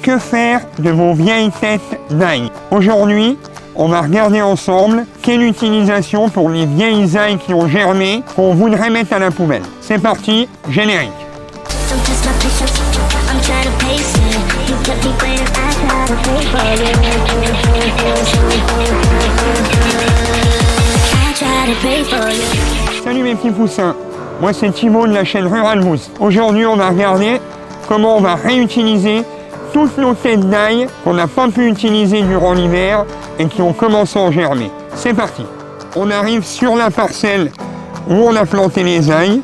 Que faire de vos vieilles têtes d'ail? Aujourd'hui, on va regarder ensemble quelle utilisation pour les vieilles ailles qui ont germé qu'on voudrait mettre à la poubelle. C'est parti, générique. Salut mes petits poussins, moi c'est Thibaut de la chaîne Rural Boost. Aujourd'hui on va regarder comment on va réutiliser toutes nos têtes d'ail qu'on n'a pas pu utiliser durant l'hiver et qui ont commencé à germer. C'est parti. On arrive sur la parcelle où on a planté les ailles.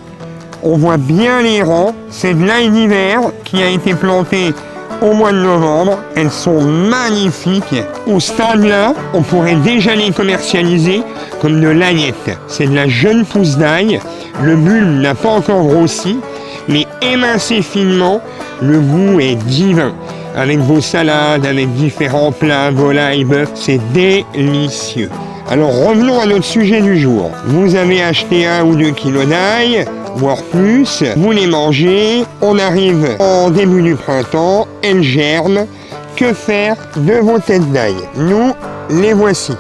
On voit bien les rangs. C'est de l'ail d'hiver qui a été planté au mois de novembre. Elles sont magnifiques. Au stade là, on pourrait déjà les commercialiser comme de l'aillette. C'est de la jeune pousse d'ail. Le bulbe n'a pas encore grossi, mais émincé finement, le goût est divin. Avec vos salades, avec différents plats, volaille, bœuf, c'est délicieux. Alors revenons à notre sujet du jour. Vous avez acheté 1 ou 2 kilos d'ail, voire plus, vous les mangez, on arrive en début du printemps, elles germent. Que faire de vos têtes d'ail? Nous, les voici.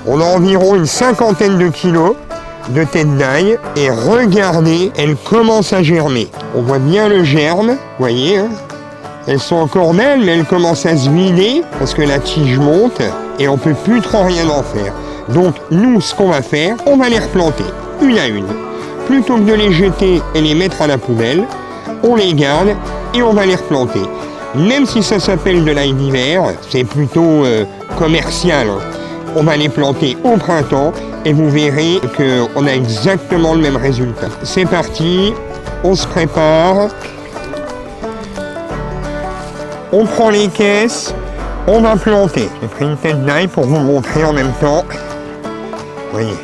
On a environ une 50aine de kilos de têtes d'ail et regardez, elles commencent à germer. On voit bien le germe, vous voyez, hein? Elles sont encore belles, mais elles commencent à se vider parce que la tige monte et on ne peut plus trop rien en faire. Donc nous, ce qu'on va faire, on va les replanter une à une. Plutôt que de les jeter et les mettre à la poubelle, on les garde et on va les replanter. Même si ça s'appelle de l'ail d'hiver, c'est plutôt commercial. On va les planter au printemps et vous verrez qu'on a exactement le même résultat. C'est parti, on se prépare. On prend les caisses, on va planter. J'ai pris une tête d'ail pour vous montrer en même temps. Vous voyez,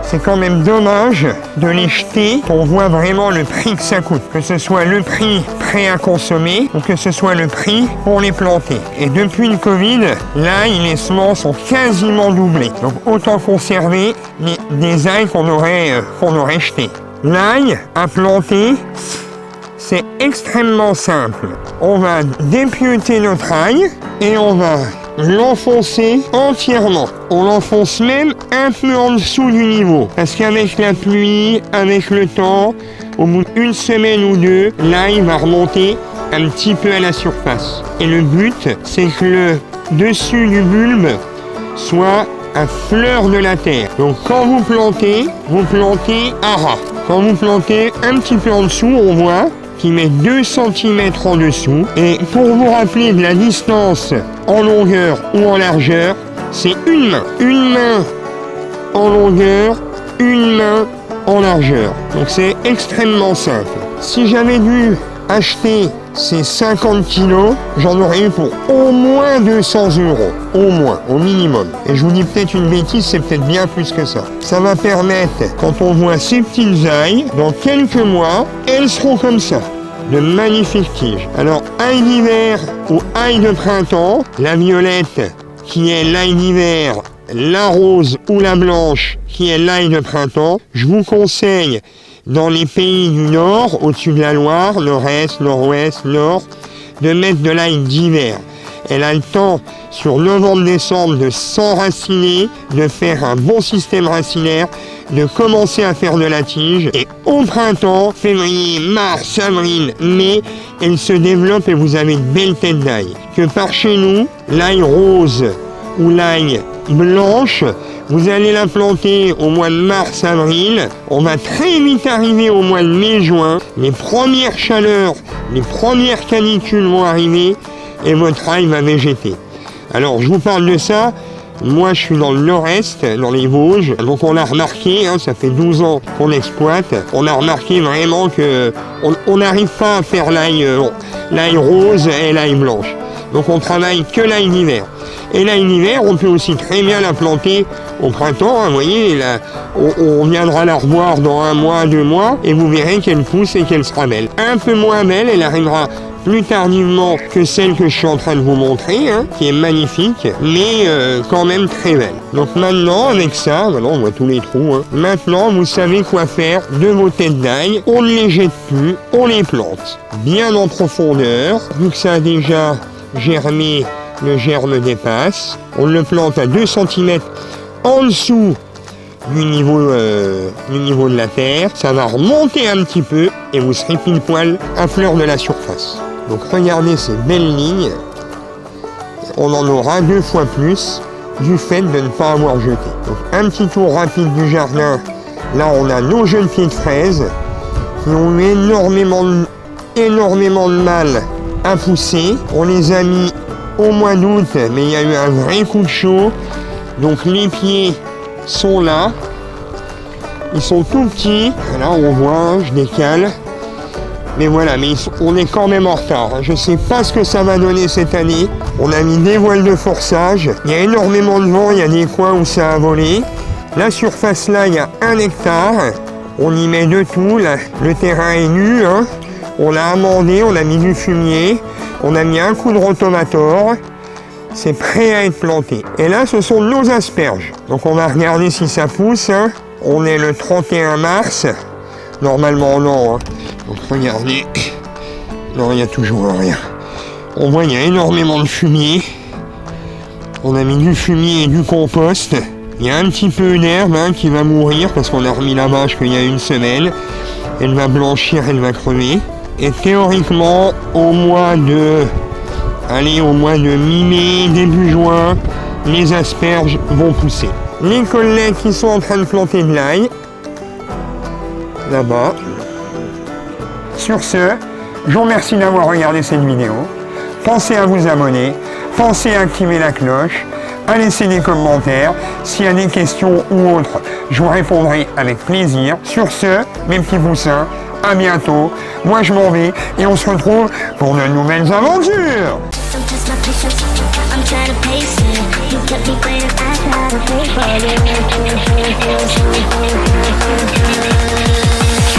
c'est quand même dommage de les jeter. On voit vraiment le prix que ça coûte. Que ce soit le prix prêt à consommer ou que ce soit le prix pour les planter. Et depuis le Covid, l'ail, les semences ont quasiment doublé. Donc autant conserver des ailes qu'on aurait jetées. L'ail à planter, c'est extrêmement simple. On va dépiauter notre ail et on va l'enfoncer entièrement. On l'enfonce même un peu en dessous du niveau. Parce qu'avec la pluie, avec le temps, au bout d'une semaine ou deux, l'ail va remonter un petit peu à la surface. Et le but, c'est que le dessus du bulbe soit à fleur de la terre. Donc quand vous plantez à ras. Quand vous plantez un petit peu en dessous, on voit qui met 2 cm en dessous. Et pour vous rappeler de la distance en longueur ou en largeur, c'est une main. Une main en longueur, une main en largeur. Donc c'est extrêmement simple. Si j'avais dû acheter ces 50 kilos, j'en aurais eu pour au moins 200 €. Au moins, au minimum. Et je vous dis peut-être une bêtise, c'est peut-être bien plus que ça. Ça va permettre, quand on voit ces petites ailles, dans quelques mois, elles seront comme ça. De magnifiques tiges. Alors, ail d'hiver ou ail de printemps, la violette qui est l'ail d'hiver, la rose ou la blanche qui est l'ail de printemps, je vous conseille dans les pays du Nord, au-dessus de la Loire, Nord-Est, Nord-Ouest, Nord, de mettre de l'ail d'hiver. Elle a le temps, sur novembre-décembre, de s'enraciner, de faire un bon système racinaire, de commencer à faire de la tige. Et au printemps, février, mars, avril, mai, elle se développe et vous avez de belles têtes d'ail. Que par chez nous, l'ail rose ou l'ail blanche, vous allez la planter au mois de mars-avril. On va très vite arriver au mois de mai-juin. Les premières chaleurs, les premières canicules vont arriver et votre ail va végéter. Alors, je vous parle de ça. Moi, je suis dans le nord-est, dans les Vosges. Donc, on a remarqué, ça fait 12 ans qu'on exploite, on a remarqué vraiment qu'on n'arrive pas à faire l'ail rose et l'ail blanche. Donc, on travaille que l'ail d'hiver. Et l'ail d'hiver, on peut aussi très bien la planter au printemps. Vous voyez, là, on viendra la revoir dans 1 mois, 2 mois, et vous verrez qu'elle pousse et qu'elle sera belle. Un peu moins belle, elle arrivera plus tardivement que celle que je suis en train de vous montrer, qui est magnifique, mais quand même très belle. Donc maintenant, avec ça, on voit tous les trous, maintenant vous savez quoi faire de vos têtes d'ail. On ne les jette plus, on les plante bien en profondeur. Vu que ça a déjà germer, le germe dépasse. On le plante à 2 cm en dessous du niveau de la terre. Ça va remonter un petit peu et vous serez pile poil à fleur de la surface. Donc regardez ces belles lignes. On en aura 2 fois plus du fait de ne pas avoir jeté. Donc un petit tour rapide du jardin. Là on a nos jeunes pieds de fraises qui ont eu énormément de mal à pousser. On les a mis au mois d'août, mais il y a eu un vrai coup de chaud. Donc les pieds sont là. Ils sont tout petits. Là on voit, je décale. Mais voilà, on est quand même en retard. Je ne sais pas ce que ça va donner cette année. On a mis des voiles de forçage. Il y a énormément de vent, il y a des coins où ça a volé. La surface là, il y a 1 hectare. On y met de tout. Le terrain est nu. Hein. On l'a amendé, on a mis du fumier. On a mis un coup de rotomator. C'est prêt à être planté. Et là, ce sont nos asperges. Donc on va regarder si ça pousse. Hein. On est le 31 mars. Normalement, non. Hein. Donc regardez. Non, il n'y a toujours rien. On voit, il y a énormément de fumier. On a mis du fumier et du compost. Il y a un petit peu d'herbe qui va mourir parce qu'on a remis la bâche qu'il y a 1 semaine. Elle va blanchir, elle va crever. Et théoriquement, au mois de mi-mai, début juin, les asperges vont pousser. Les collègues qui sont en train de planter de l'ail, là-bas. Sur ce, je vous remercie d'avoir regardé cette vidéo. Pensez à vous abonner, pensez à activer la cloche, à laisser des commentaires. S'il y a des questions ou autres, je vous répondrai avec plaisir. Sur ce, mes petits poussins, à bientôt. Moi, je m'en vais et on se retrouve pour de nouvelles aventures.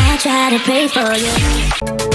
I try to pray for you.